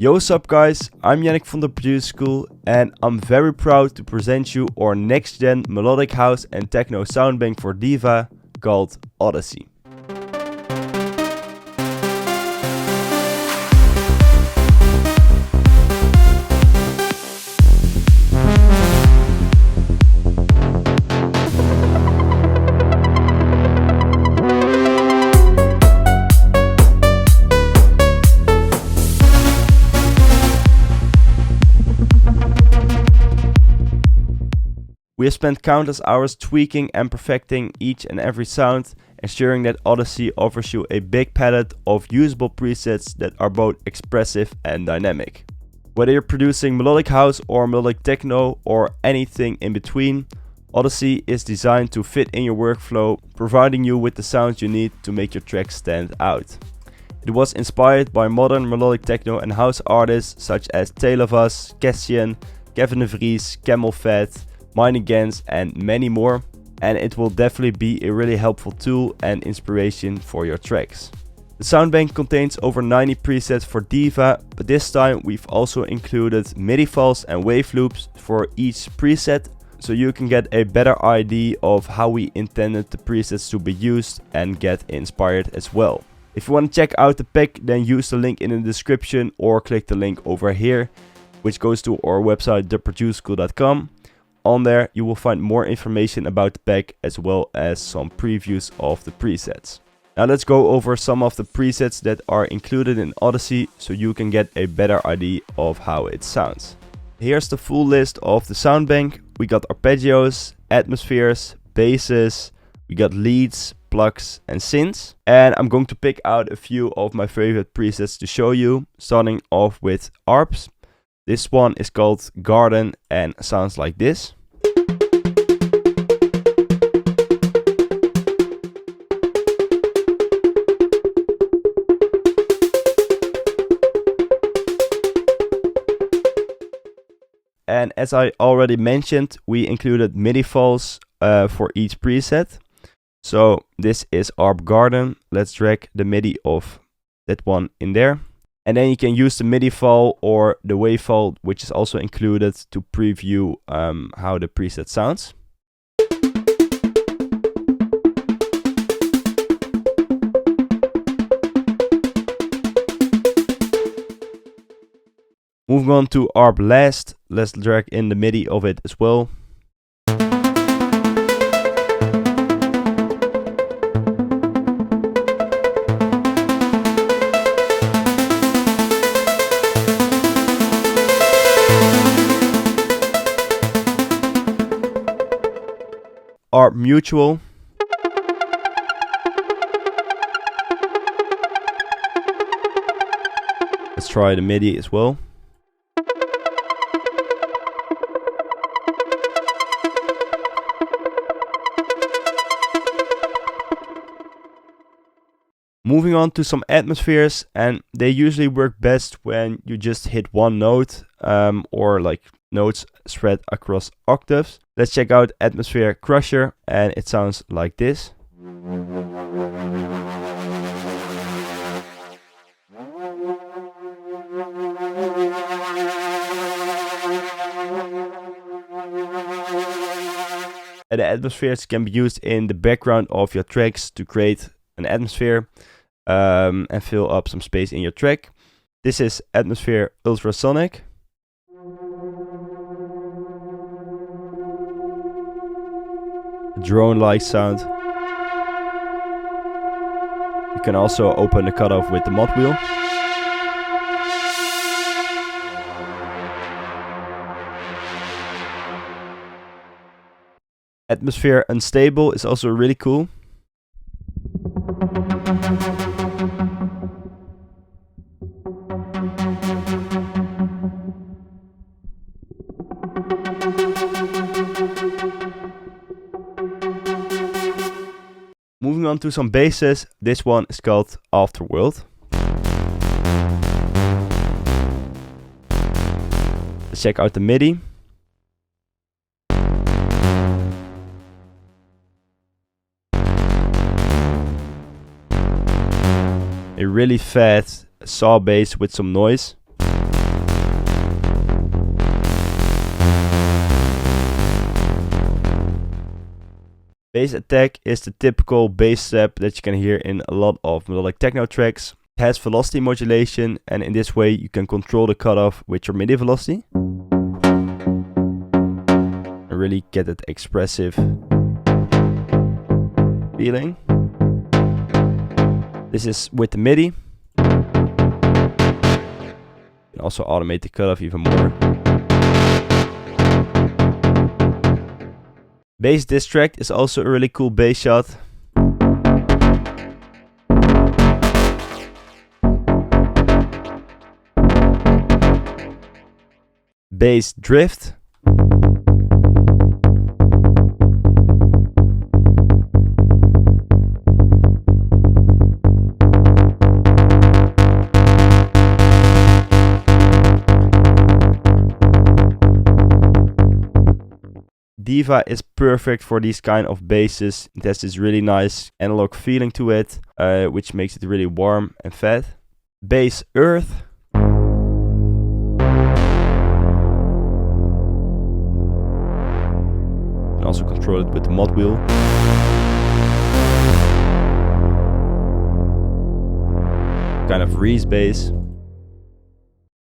Yo, what's up guys, I'm Yannick from the Producer School and I'm very proud to present you our next gen melodic house and techno soundbank for Diva called Odyssey. We have spent countless hours tweaking and perfecting each and every sound, ensuring that Odyssey offers you a big palette of usable presets that are both expressive and dynamic. Whether you're producing melodic house or melodic techno or anything in between, Odyssey is designed to fit in your workflow, providing you with the sounds you need to make your track stand out. It was inspired by modern melodic techno and house artists such as Tale of Us, Cassian, Kevin de Vries, Camelphat, Mine Against and many more, and it will definitely be a really helpful tool and inspiration for your tracks. The soundbank contains over 90 presets for Diva, but this time we've also included MIDI files and wave loops for each preset, so you can get a better idea of how we intended the presets to be used and get inspired as well. If you want to check out the pack, then use the link in the description or click the link over here, which goes to our website theproducerschool.com. On there you will find more information about the pack as well as some previews of the presets. Now let's go over some of the presets that are included in Odyssey so you can get a better idea of how it sounds. Here's the full list of the soundbank. We got arpeggios, atmospheres, basses, we got leads, plucks and synths. And I'm going to pick out a few of my favorite presets to show you, starting off with Arps. This one is called Garden and sounds like this. And as I already mentioned, we included MIDI files for each preset. So this is Arp Garden. Let's drag the MIDI of that one in there. And then you can use the MIDI file or the wave file, which is also included, to preview how the preset sounds. Moving on to Arp Last, let's drag in the MIDI of it as well. Arp Mutual. Let's try the MIDI as well. Moving on to some atmospheres, and they usually work best when you just hit one note or like notes spread across octaves. Let's check out Atmosphere Crusher, and it sounds like this. And the atmospheres can be used in the background of your tracks to create an atmosphere and fill up some space in your track. This is Atmosphere Ultrasonic. Drone-like sound. You can also open the cutoff with the mod wheel. Atmosphere Unstable is also really cool. Moving on to some basses, this one is called Afterworld. Let's check out the MIDI. A really fat saw bass with some noise. Bass attack is the typical bass step that you can hear in a lot of melodic techno tracks. It has velocity modulation, and in this way you can control the cutoff with your MIDI velocity. And really get that expressive feeling. This is with the MIDI. You can also automate the cutoff even more. Bass distract is also a really cool bass shot. Bass drift. Diva is perfect for these kind of basses. It has this really nice analog feeling to it, which makes it really warm and fat. Bass earth. You can also control it with the mod wheel. Kind of Reese bass.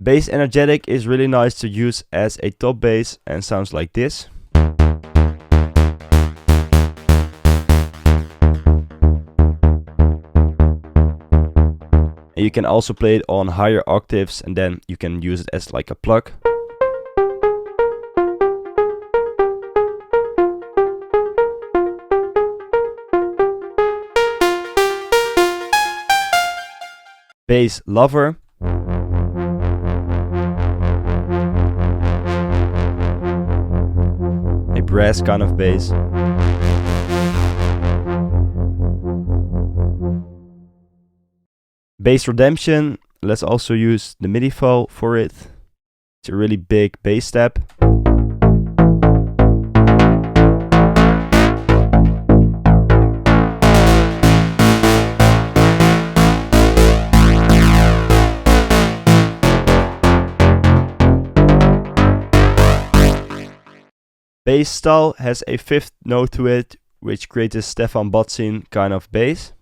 Bass energetic is really nice to use as a top bass and sounds like this. You can also play it on higher octaves, and then you can use it as like a pluck. Bass lover. A brass kind of bass. Bass redemption, let's also use the MIDI file for it. It's a really big bass step. Bass style has a fifth note to it, which creates a Stefan Batzin kind of bass.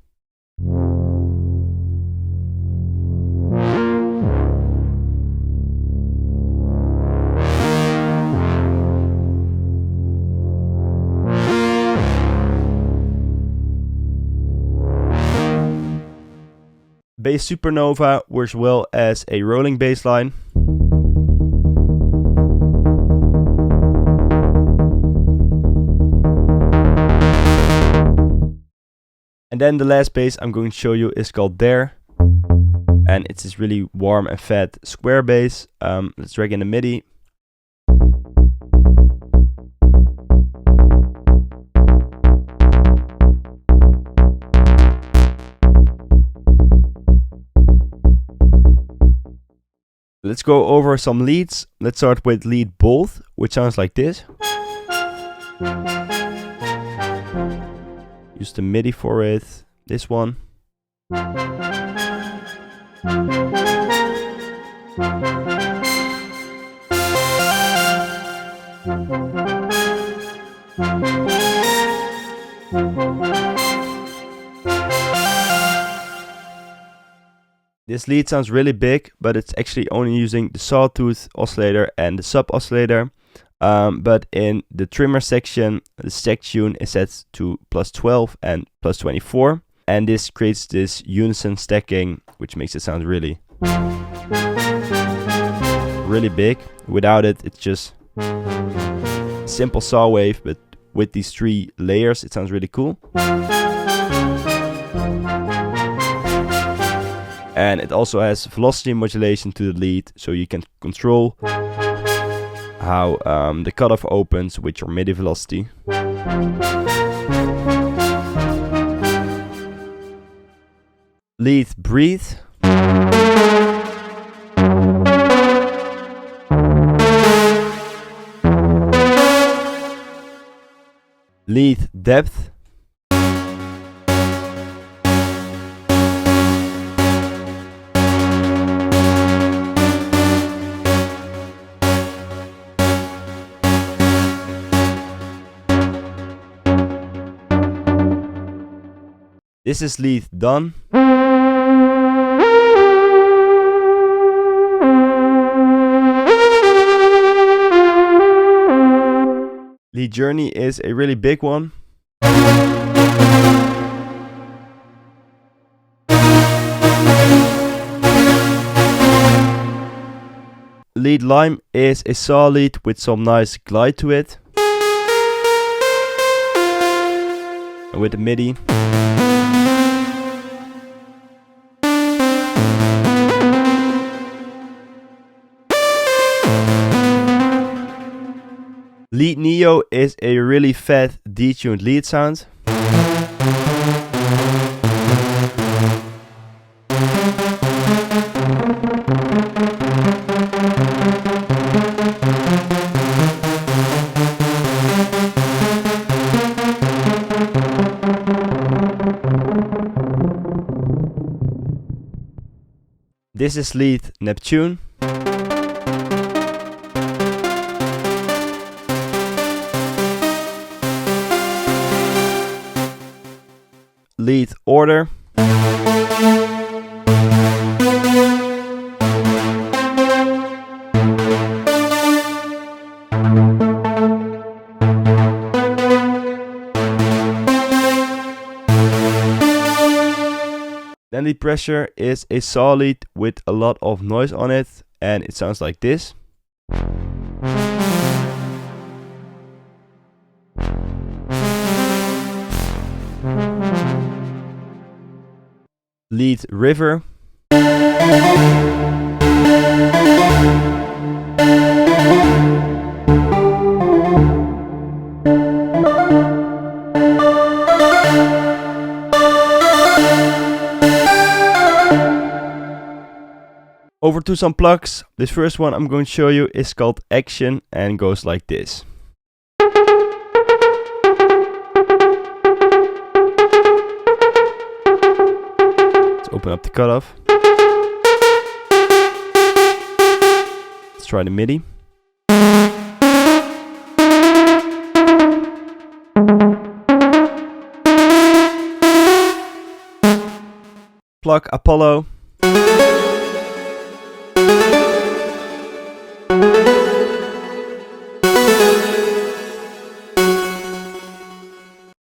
Bass supernova works well as a rolling bass line. And then the last bass I'm going to show you is called There. And it's this really warm and fat square bass. Let's drag in the MIDI. Let's go over some leads. Let's start with lead both, which sounds like this. Use the MIDI for it. This one. This lead sounds really big, but it's actually only using the sawtooth oscillator and the sub oscillator. But in the trimmer section, the stack tune is set to +12 and +24. And this creates this unison stacking, which makes it sound really big. Without it, it's just simple saw wave, but with these 3 layers, it sounds really cool. And it also has velocity modulation to the lead, so you can control how the cutoff opens with your MIDI velocity. Lead breathe. Lead depth. This is lead done. Lead journey is a really big one. Lead lime is a saw lead with some nice glide to it. And with the MIDI. Lead Neo is a really fat detuned lead sound. This is lead Neptune. Lead Order. Then lead pressure is a saw lead with a lot of noise on it, and it sounds like this. Lead River. Over to some plucks. This first one I'm going to show you is called Action and goes like this. Let's open up the cutoff. Let's try the MIDI. Pluck Apollo.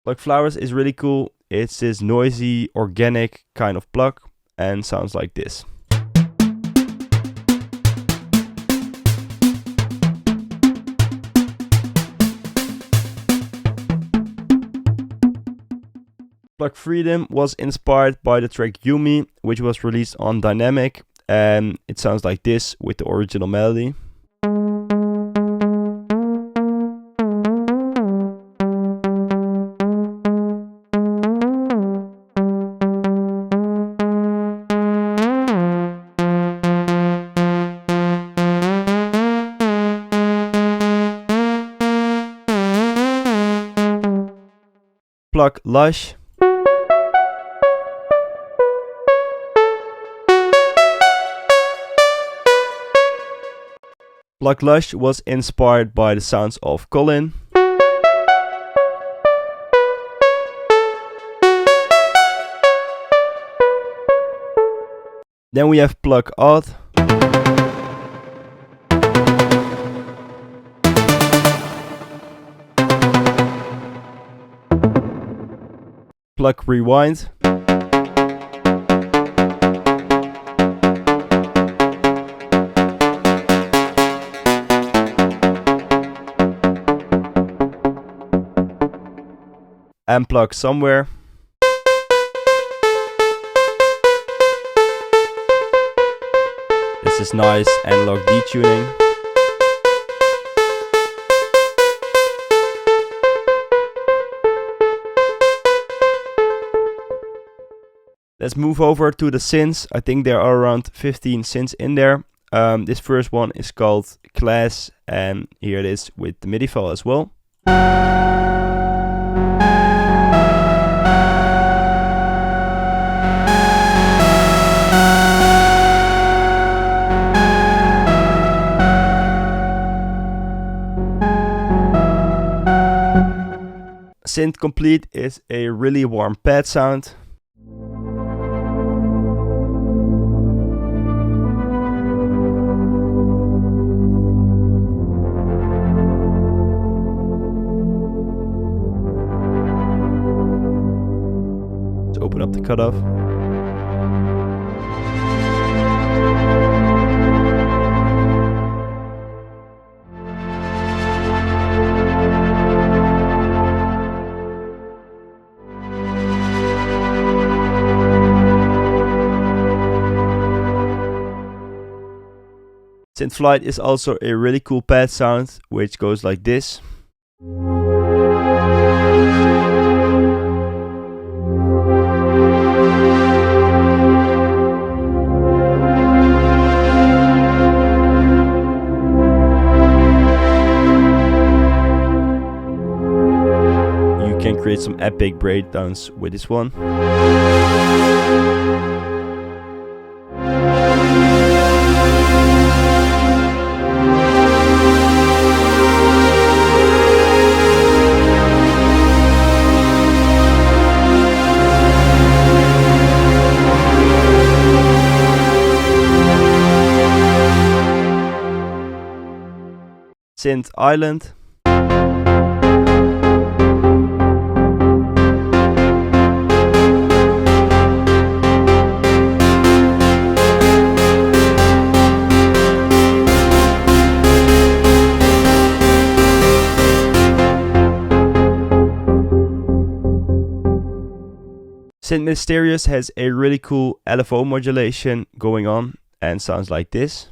Pluck Flowers is really cool. It's this noisy, organic kind of pluck and sounds like this. Pluck Freedom was inspired by the track Yumi, which was released on Dynamic, and it sounds like this with the original melody. Pluck Lush. Pluck Lush was inspired by the sounds of Colin. Then we have Pluck Odd. Pluck Rewind. And Pluck Somewhere. This is nice analog detuning. Let's move over to the synths. I think there are around 15 synths in there. This first one is called Class, and here it is with the MIDI file as well. Synth Complete is a really warm pad sound. cutoff. Synth Flight is also a really cool pad sound, which goes like this. You can create some epic breakdowns with this one. Synth Island. Synth Mysterious has a really cool LFO modulation going on and sounds like this.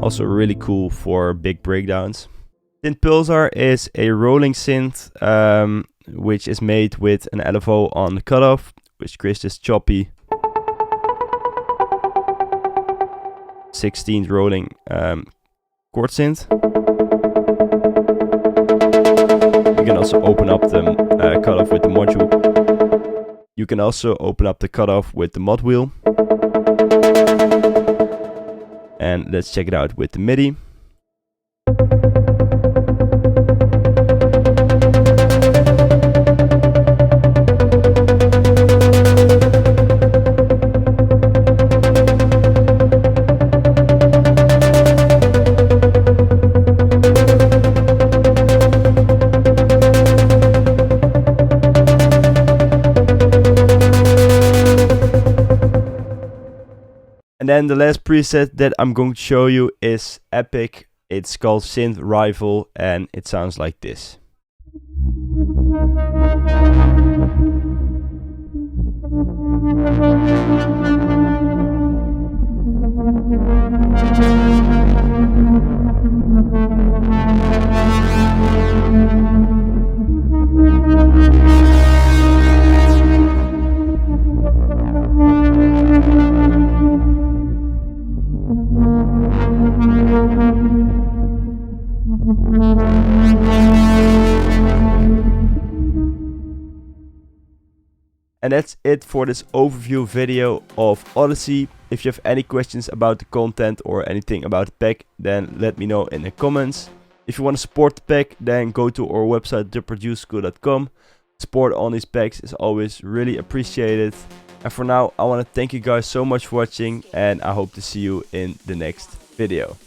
Also really cool for big breakdowns. Synth Pulsar is a rolling synth which is made with an LFO on the cutoff, which creates this choppy 16th rolling chord synth. You can also open up the cutoff with the module. You can also open up the cutoff with the mod wheel. And let's check it out with the MIDI. And then the last preset that I'm going to show you is epic. It's called Synth Rival and it sounds like this. And that's it for this overview video of Odyssey. If you have any questions about the content or anything about the pack, then let me know in the comments. If you want to support the pack, then go to our website theproducerschool.com. Support on these packs is always really appreciated. And for now, I want to thank you guys so much for watching and I hope to see you in the next video.